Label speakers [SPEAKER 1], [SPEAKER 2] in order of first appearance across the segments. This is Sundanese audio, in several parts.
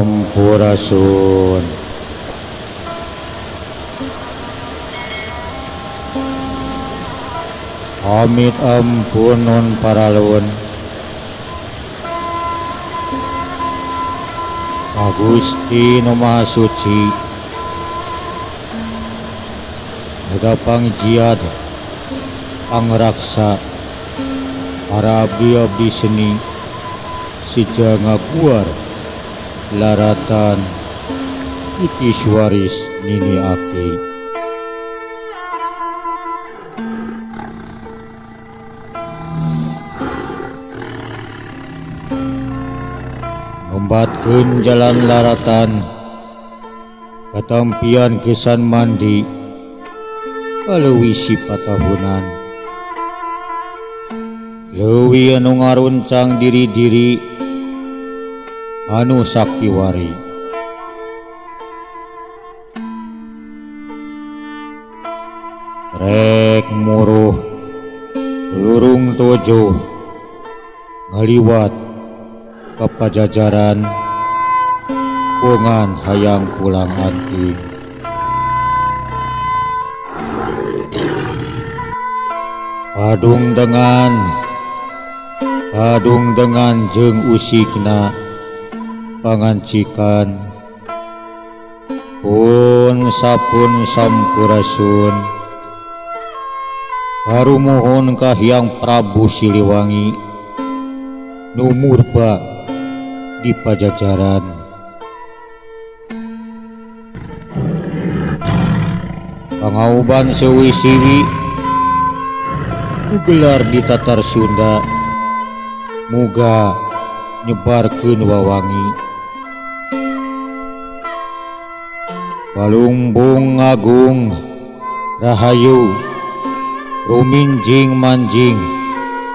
[SPEAKER 1] Sampurasun. Amit ampun non paralun Agusti Nu Maha Suci Ada pangjiad pangraksa para abdi-abdi seni sija ngaguar laratan itis waris nini aki ngembatkeun jalan laratan katampian kesan mandi aleuwi sipatahunan leuwih anu ngaruncang diri-diri anu saktiwari rek muruh lurung tojo ngaliwat ka Pajajaran pungan hayang pulang anting padung dengan jeung usikna pangancikan pun sapun sampurasun harumuhun ka Hyang Prabu Siliwangi nu murba di Pajajaran pangauban sewi-siwi gelar di Tatar Sunda muga nyebarkeun wawangi Palungbung agung rahayu ruminjing manjing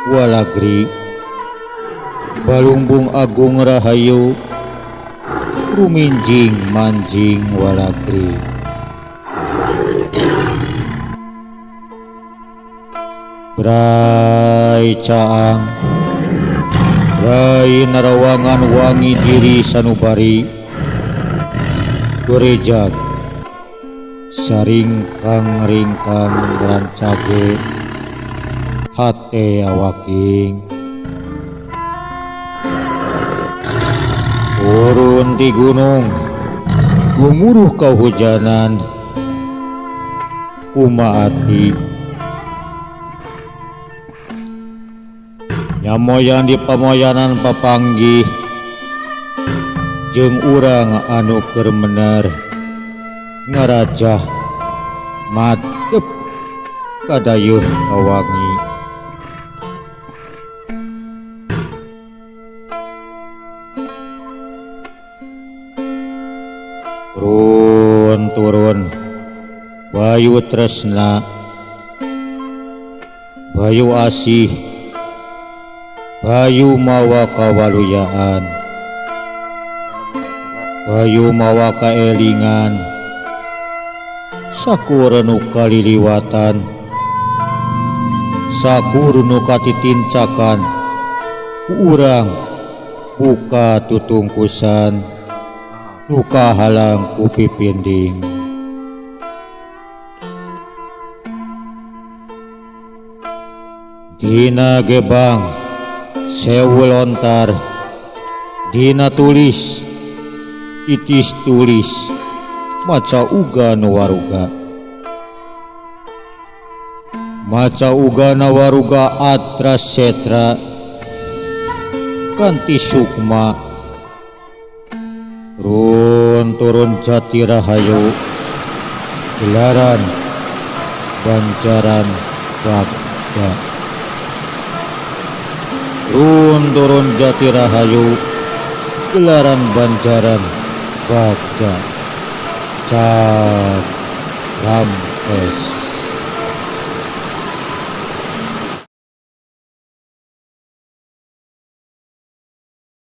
[SPEAKER 1] walagri Balungbung agung rahayu ruminjing manjing walagri Brai caang Brai narawangan wangi diri sanubari Gorejag saringkang-ringkang rancage hate awaking turun di gunung gumuruh kahujanan kumaati nyamoyan di pamoyanan papanggih jeung urang anu keur mener ngarajah madep kadayeuh kawangi turun bayu tresna bayu asih bayu mawa kawaluyaan bayu mawa kaelingan sakur nu kaliliwatan sakur nu katitincakan urang buka tutungkusan nu kahalang ku pipinding dina gebang sewu lontar dina tulis itis tulis maca uga nu waruga maca uga na waruga atras setra kanti sukma turun jati rahayu gelaran banjaran bagda turun jati rahayu gelaran banjaran bagda Cak Rampes.